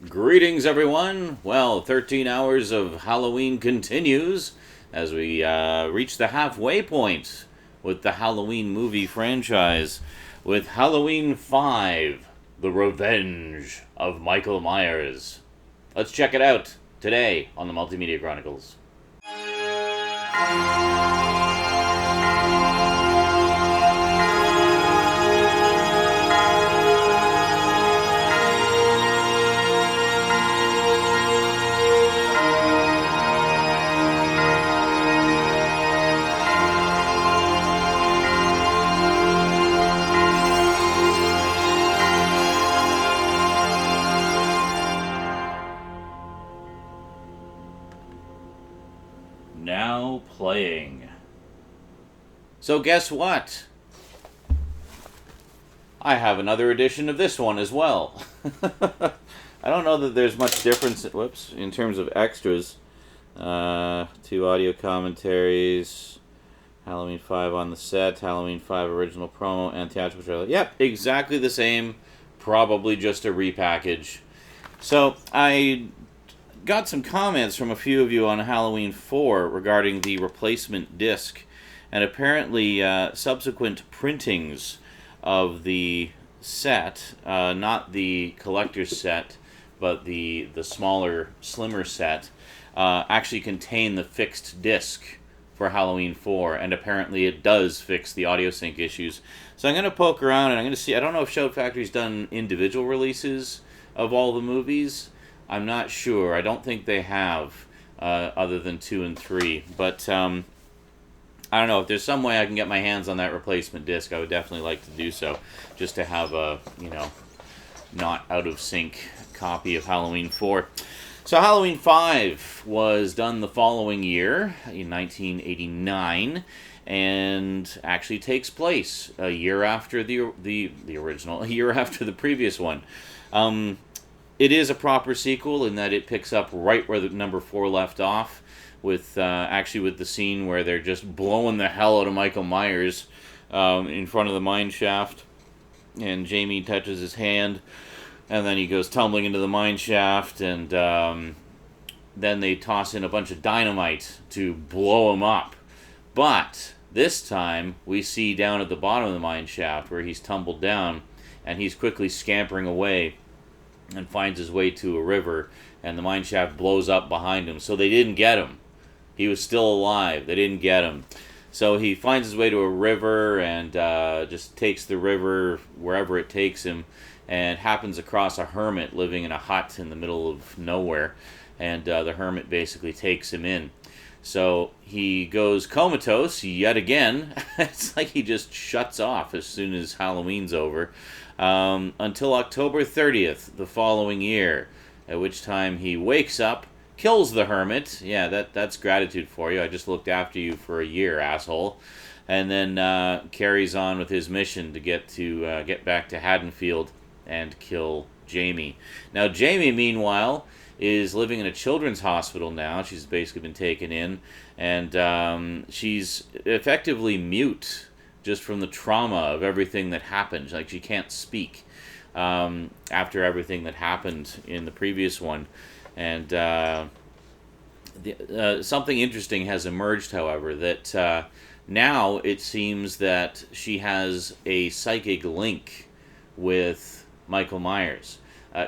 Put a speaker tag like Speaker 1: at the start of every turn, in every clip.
Speaker 1: Greetings, everyone. Well, 13 hours of Halloween continues as we reach the halfway point with the Halloween movie franchise with Halloween 5, The Revenge of Michael Myers. Let's check it out today on the Multimedia Chronicles. Now playing. So guess what? I have another edition of this one as well. I don't know that there's much difference, in terms of extras. Two audio commentaries, Halloween 5 on the set, Halloween 5 original promo, and theatrical trailer. Yep, exactly the same. Probably just a repackage. So, I got some comments from a few of you on Halloween 4 regarding the replacement disc, and apparently subsequent printings of the set, not the collector's set, but the smaller, slimmer set, actually contain the fixed disc for Halloween 4, and apparently it does fix the audio sync issues. So I'm going to poke around and I'm going to see. I don't know if Shout Factory's done individual releases of all the movies. I'm not sure. I don't think they have, other than 2 and 3. But I don't know. If there's some way I can get my hands on that replacement disc, I would definitely like to do so, just to have a, not out of sync copy of Halloween 4. So Halloween 5 was done the following year, in 1989, and actually takes place a year after the original, a year after the previous one. It is a proper sequel in that it picks up right where the number 4 left off, with with the scene where they're just blowing the hell out of Michael Myers in front of the mine shaft, and Jamie touches his hand, and then he goes tumbling into the mine shaft, and then they toss in a bunch of dynamite to blow him up. But this time, we see down at the bottom of the mine shaft where he's tumbled down, and he's quickly scampering away and finds his way to a river, and the mine shaft blows up behind him. So they didn't get him. He was still alive. They didn't get him. So he finds his way to a river and just takes the river wherever it takes him, and happens across a hermit living in a hut in the middle of nowhere, and the hermit basically takes him in. So he goes comatose yet again. It's like he just shuts off as soon as Halloween's over, until October 30th the following year, at which time he wakes up, kills the hermit. Yeah, that's gratitude for you. I just looked after you for a year, asshole. And then carries on with his mission to get back to Haddonfield and kill Jamie. Now, Jamie, meanwhile, is living in a children's hospital now. She's basically been taken in, and she's effectively mute just from the trauma of everything that happened. Like, she can't speak after everything that happened in the previous one. And something interesting has emerged, however, that now it seems that she has a psychic link with Michael Myers.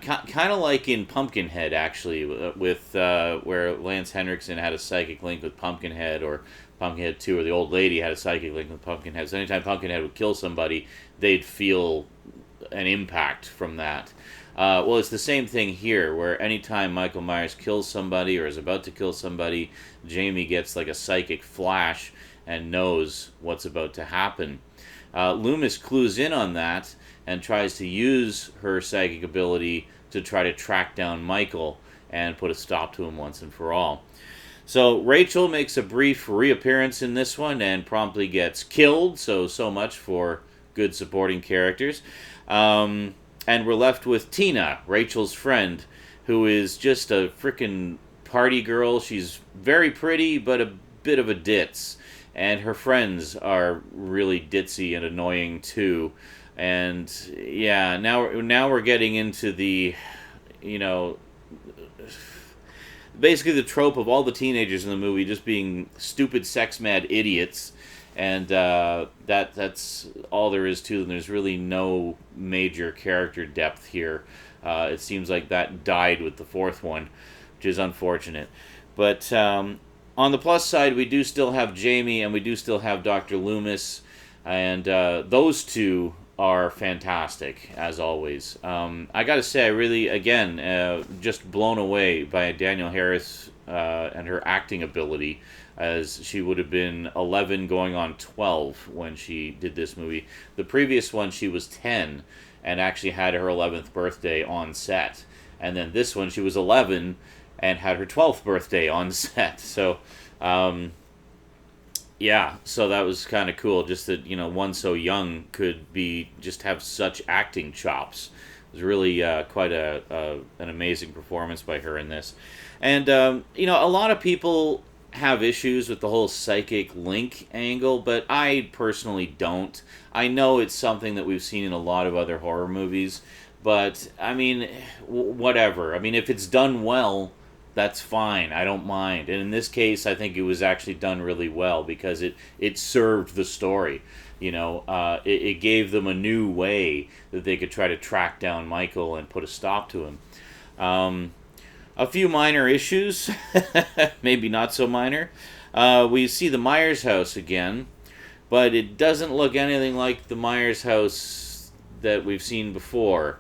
Speaker 1: Kind of like in Pumpkinhead, actually, with where Lance Henriksen had a psychic link with Pumpkinhead, or Pumpkinhead 2, or the old lady had a psychic link with Pumpkinhead. So anytime Pumpkinhead would kill somebody, they'd feel an impact from that. Well, it's the same thing here, where anytime Michael Myers kills somebody or is about to kill somebody, Jamie gets like a psychic flash and knows what's about to happen. Loomis clues in on that and tries to use her psychic ability to try to track down Michael and put a stop to him once and for all. So Rachel makes a brief reappearance in this one and promptly gets killed, so much for good supporting characters. And we're left with Tina, Rachel's friend, who is just a frickin' party girl. She's very pretty, but a bit of a ditz. And her friends are really ditzy and annoying too. And yeah, now we're getting into the basically the trope of all the teenagers in the movie just being stupid, sex-mad idiots, and that's all there is to them. There's really no major character depth here. It seems like that died with the fourth one, which is unfortunate. But on the plus side, we do still have Jamie, and we do still have Dr. Loomis, and those two are fantastic, as always. I gotta say, I really, again, just blown away by Danielle Harris and her acting ability, as she would have been 11 going on 12 when she did this movie. The previous one, she was 10 and actually had her 11th birthday on set. And then this one, she was 11 and had her 12th birthday on set. So, yeah, so that was kind of cool, just that, one so young could just have such acting chops. It was really quite an amazing performance by her in this. And, a lot of people have issues with the whole psychic link angle, but I personally don't. I know it's something that we've seen in a lot of other horror movies, but, I mean, whatever. I mean, if it's done well, that's fine. I don't mind. And in this case, I think it was actually done really well because it served the story. It gave them a new way that they could try to track down Michael and put a stop to him. A few minor issues, maybe not so minor. We see the Myers house again, but it doesn't look anything like the Myers house that we've seen before.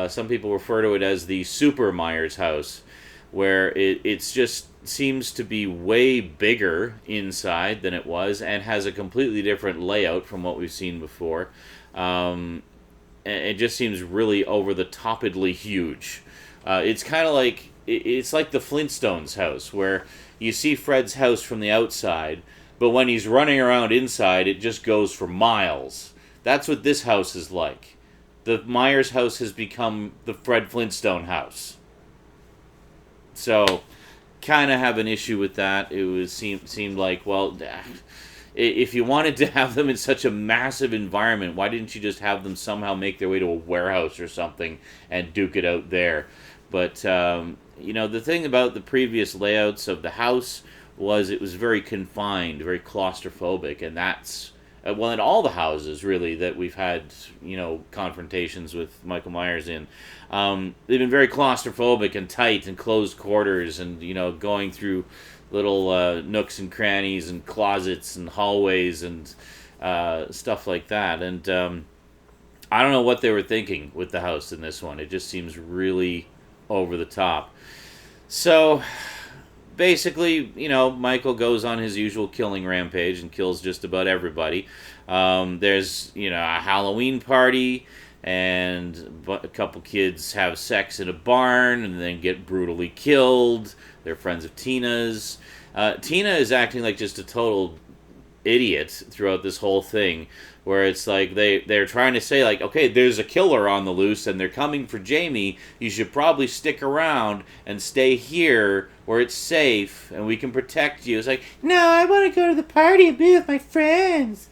Speaker 1: Some people refer to it as the Super Myers house, where it's just seems to be way bigger inside than it was and has a completely different layout from what we've seen before. It just seems really over-the-topedly huge. It's kind of like, it's like the Flintstones house, where you see Fred's house from the outside, but when he's running around inside, it just goes for miles. That's what this house is like. The Myers house has become the Fred Flintstone house. So, kind of have an issue with that. It seemed like, well, if you wanted to have them in such a massive environment, why didn't you just have them somehow make their way to a warehouse or something and duke it out there? But, the thing about the previous layouts of the house was it was very confined, very claustrophobic, and that's, well, in all the houses, really, that we've had, confrontations with Michael Myers in. They've been very claustrophobic and tight and closed quarters and, going through little nooks and crannies and closets and hallways and stuff like that. And I don't know what they were thinking with the house in this one. It just seems really over the top. So, basically, Michael goes on his usual killing rampage and kills just about everybody. There's, a Halloween party, and a couple kids have sex in a barn and then get brutally killed. They're friends of Tina's. Tina is acting like just a total idiot throughout this whole thing, where it's like they're trying to say, like, okay, there's a killer on the loose and they're coming for Jamie. You should probably stick around and stay here where it's safe and we can protect you. It's like, no, I want to go to the party and be with my friends.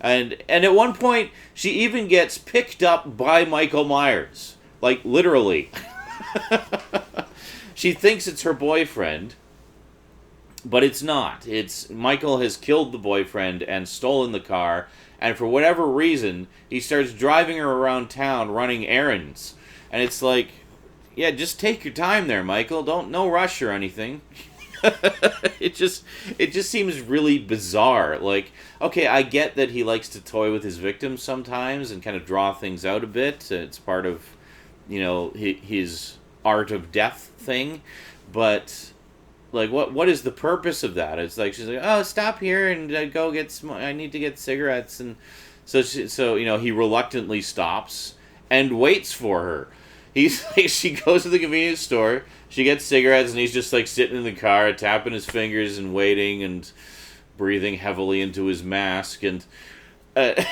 Speaker 1: and at one point, she even gets picked up by Michael Myers. Like, literally. She thinks it's her boyfriend, but it's not. It's Michael has killed the boyfriend and stolen the car, and for whatever reason, he starts driving her around town running errands. And it's like, yeah, just take your time there, Michael. No rush or anything. It just seems really bizarre. Like, okay, I get that he likes to toy with his victims sometimes and kind of draw things out a bit. It's part of, his art of death thing, but like, what is the purpose of that? It's like, she's like, oh, stop here and go get I need to get cigarettes. And so he reluctantly stops and waits for her. He's like, she goes to the convenience store, she gets cigarettes, and he's just like sitting in the car, tapping his fingers and waiting and breathing heavily into his mask. And and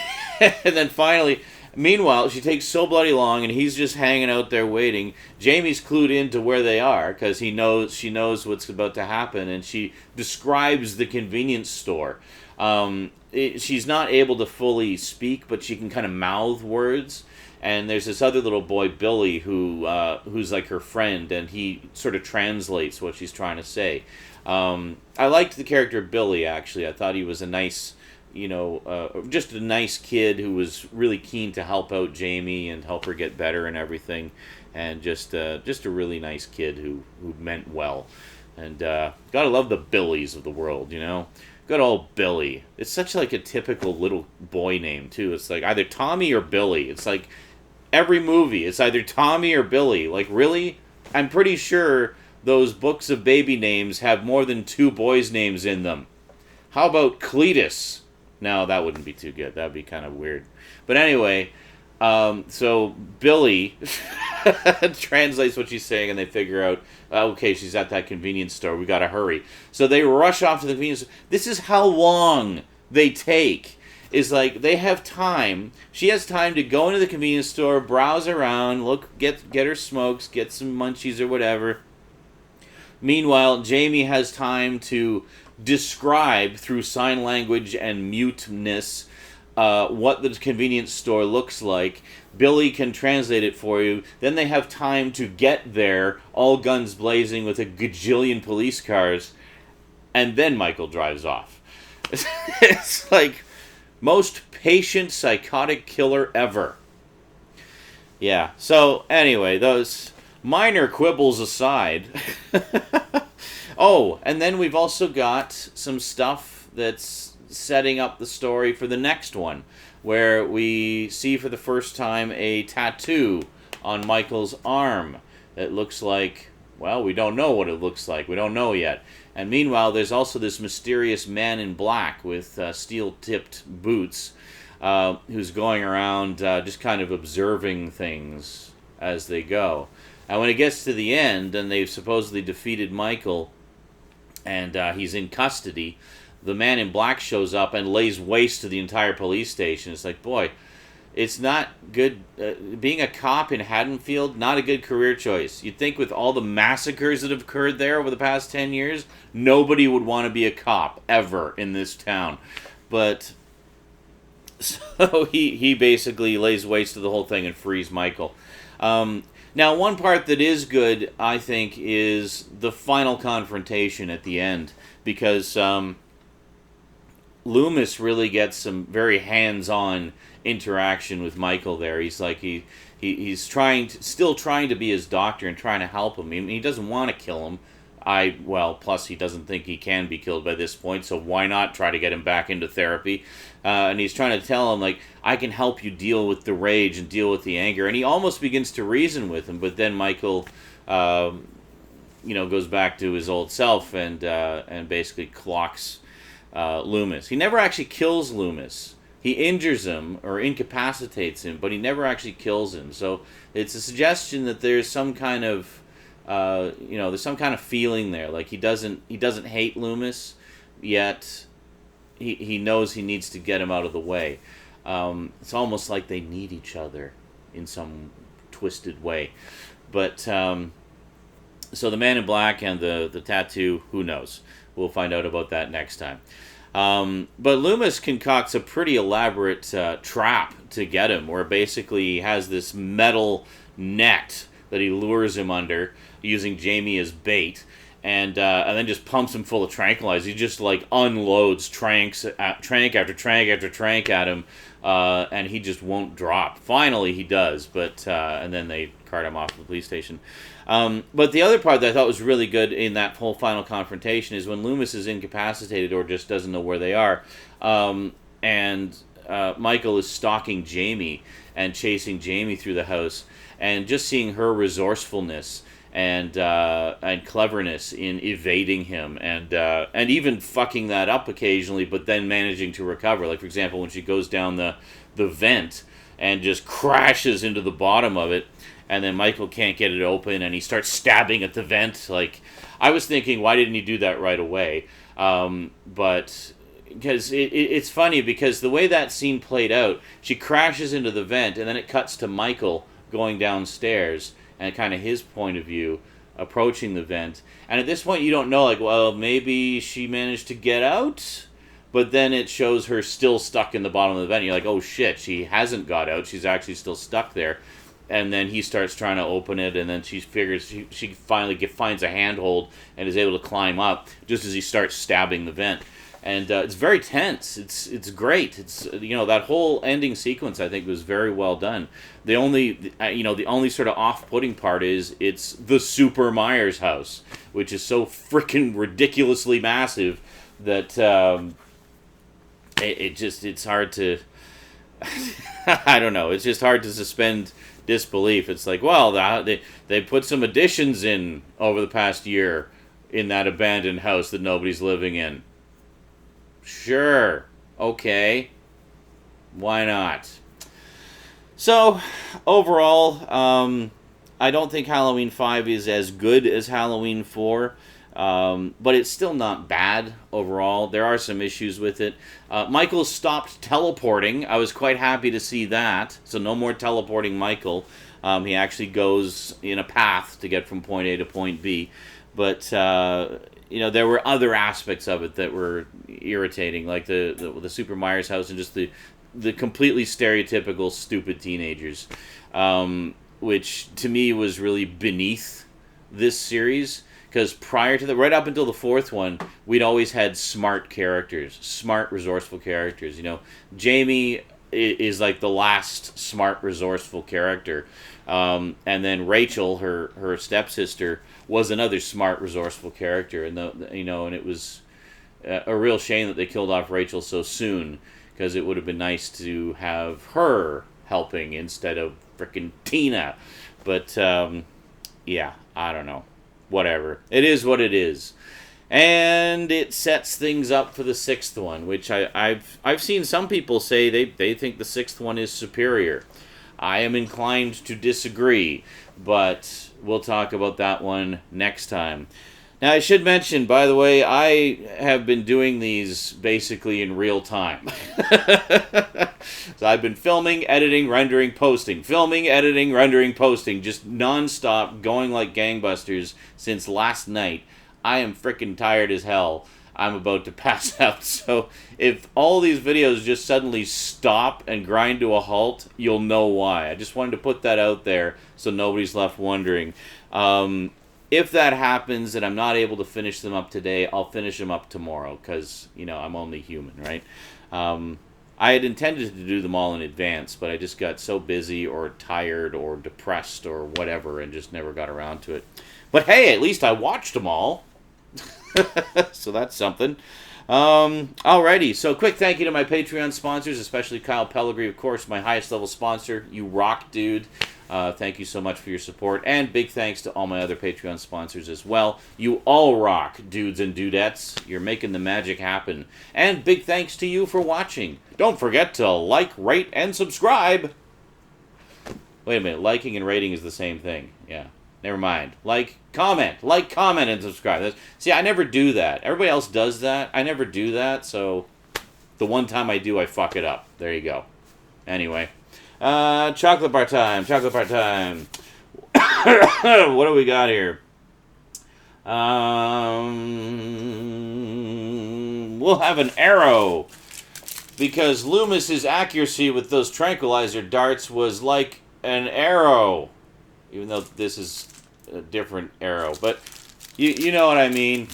Speaker 1: then finally, meanwhile, she takes so bloody long, and he's just hanging out there waiting. Jamie's clued into where they are because she knows what's about to happen, and she describes the convenience store. She's not able to fully speak, but she can kind of mouth words, and there's this other little boy, Billy, who's like her friend, and he sort of translates what she's trying to say. I liked the character of Billy, actually. I thought he was a nice, just a nice kid who was really keen to help out Jamie and help her get better and everything, and just a really nice kid who meant well. And gotta love the Billies of the world, Good old Billy. It's such like a typical little boy name too. It's like either Tommy or Billy. It's like every movie, it's either Tommy or Billy. Like, really? I'm pretty sure those books of baby names have more than 2 boys' names in them. How about Cletus? No, that wouldn't be too good. That'd be kind of weird. But anyway, so Billy translates what she's saying, and they figure out, okay, she's at that convenience store. We gotta hurry. So they rush off to the convenience store. This is how long they take. Is like they have time. She has time to go into the convenience store, browse around, get her smokes, get some munchies or whatever. Meanwhile, Jamie has time to describe through sign language and muteness what the convenience store looks like. Billy can translate it for you. Then they have time to get there, all guns blazing with a gajillion police cars, and then Michael drives off. It's like most patient psychotic killer ever. Yeah, so anyway, those minor quibbles aside. Oh, and then we've also got some stuff that's setting up the story for the next one, where we see for the first time a tattoo on Michael's arm. It looks like, well, we don't know what it looks like. We don't know yet. And meanwhile, there's also this mysterious man in black with steel-tipped boots who's going around just kind of observing things as they go. And when it gets to the end, and they've supposedly defeated Michael, and he's in custody, the man in black shows up and lays waste to the entire police station. It's like, boy, it's not good. Being a cop in Haddonfield, not a good career choice. You'd think with all the massacres that have occurred there over the past 10 years, nobody would want to be a cop ever in this town. But so he basically lays waste to the whole thing and frees Michael. Now, one part that is good, I think, is the final confrontation at the end, because Loomis really gets some very hands-on interaction with Michael there. He's like he's still trying to be his doctor and trying to help him. I mean, he doesn't want to kill him. Plus he doesn't think he can be killed by this point, so why not try to get him back into therapy? And he's trying to tell him, like, I can help you deal with the rage and deal with the anger. And he almost begins to reason with him, but then Michael, goes back to his old self and basically clocks Loomis. He never actually kills Loomis. He injures him or incapacitates him, but he never actually kills him. So it's a suggestion that there's some kind of there's some kind of feeling there. Like he doesn't hate Loomis, yet he knows he needs to get him out of the way. It's almost like they need each other in some twisted way. But so the man in black and the tattoo, who knows? We'll find out about that next time. But Loomis concocts a pretty elaborate trap to get him, where basically he has this metal net that he lures him under, using Jamie as bait, and then just pumps him full of tranquilizers. He just like unloads trank after trank after trank at him, and he just won't drop. Finally, he does, but and then they cart him off to the police station. But the other part that I thought was really good in that whole final confrontation is when Loomis is incapacitated or just doesn't know where they are, and Michael is stalking Jamie and chasing Jamie through the house, and just seeing her resourcefulness and cleverness in evading him, and even fucking that up occasionally, but then managing to recover. Like, for example, when she goes down the vent and just crashes into the bottom of it, and then Michael can't get it open, and he starts stabbing at the vent. Like, I was thinking, why didn't he do that right away? But because it's funny, because the way that scene played out, she crashes into the vent, and then it cuts to Michael going downstairs, and kind of his point of view approaching the vent. And at this point, you don't know, like, well, maybe she managed to get out, but then it shows her still stuck in the bottom of the vent. You're like, oh shit, she hasn't got out. She's actually still stuck there. And then he starts trying to open it, and then she figures she finally finds a handhold and is able to climb up just as he starts stabbing the vent. And it's very tense. It's great. It's that whole ending sequence I think was very well done. The only sort of off-putting part is it's the Super Myers house, which is so freaking ridiculously massive that it's hard to I don't know. It's just hard to suspend disbelief. It's like, well, they put some additions in over the past year in that abandoned house that nobody's living in. Sure. Okay. Why not? So, overall, I don't think Halloween 5 is as good as Halloween 4, but it's still not bad overall. There are some issues with it. Michael stopped teleporting. I was quite happy to see that. So no more teleporting Michael. He actually goes in a path to get from point A to point B. But there were other aspects of it that were irritating, like the Super Myers house and just the completely stereotypical stupid teenagers, which to me was really beneath this series. Because prior to right up until the fourth one, we'd always had smart characters, smart, resourceful characters. Jamie is like the last smart, resourceful character. And then Rachel, her stepsister, was another smart, resourceful character. And and it was a real shame that they killed off Rachel so soon, because it would have been nice to have her helping instead of frickin' Tina. But yeah, I don't know. Whatever. It is what it is. And it sets things up for the sixth one, which I've seen some people say they think the sixth one is superior. I am inclined to disagree, but we'll talk about that one next time. Now, I should mention, by the way, I have been doing these basically in real time. So I've been filming, editing, rendering, posting. Filming, editing, rendering, posting. Just non-stop, going like gangbusters since last night. I am freaking tired as hell. I'm about to pass out. So if all these videos just suddenly stop and grind to a halt, you'll know why. I just wanted to put that out there so nobody's left wondering. If that happens and I'm not able to finish them up today, I'll finish them up tomorrow because, I'm only human, right? I had intended to do them all in advance, but I just got so busy or tired or depressed or whatever and just never got around to it. But hey, at least I watched them all. So that's something. Alrighty, so quick thank you to my Patreon sponsors, especially Kyle Pellegrini, of course, my highest level sponsor. You rock, dude. Thank you so much for your support, and big thanks to all my other Patreon sponsors as well. You all rock, dudes and dudettes. You're making the magic happen. And big thanks to you for watching. Don't forget to like, rate, and subscribe. Wait a minute, liking and rating is the same thing. Yeah, never mind. Like, comment, and subscribe. See, I never do that. Everybody else does that. I never do that, so the one time I do, I fuck it up. There you go. Anyway. Chocolate bar time. What do we got here? We'll have an arrow. Because Loomis's accuracy with those tranquilizer darts was like an arrow. Even though this is a different arrow. But you know what I mean.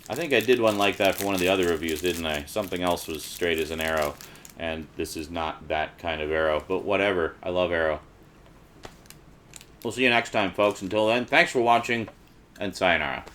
Speaker 1: I think I did one like that for one of the other reviews, didn't I? Something else was straight as an arrow. And this is not that kind of arrow. But whatever. I love arrow. We'll see you next time, folks. Until then, thanks for watching. And sayonara.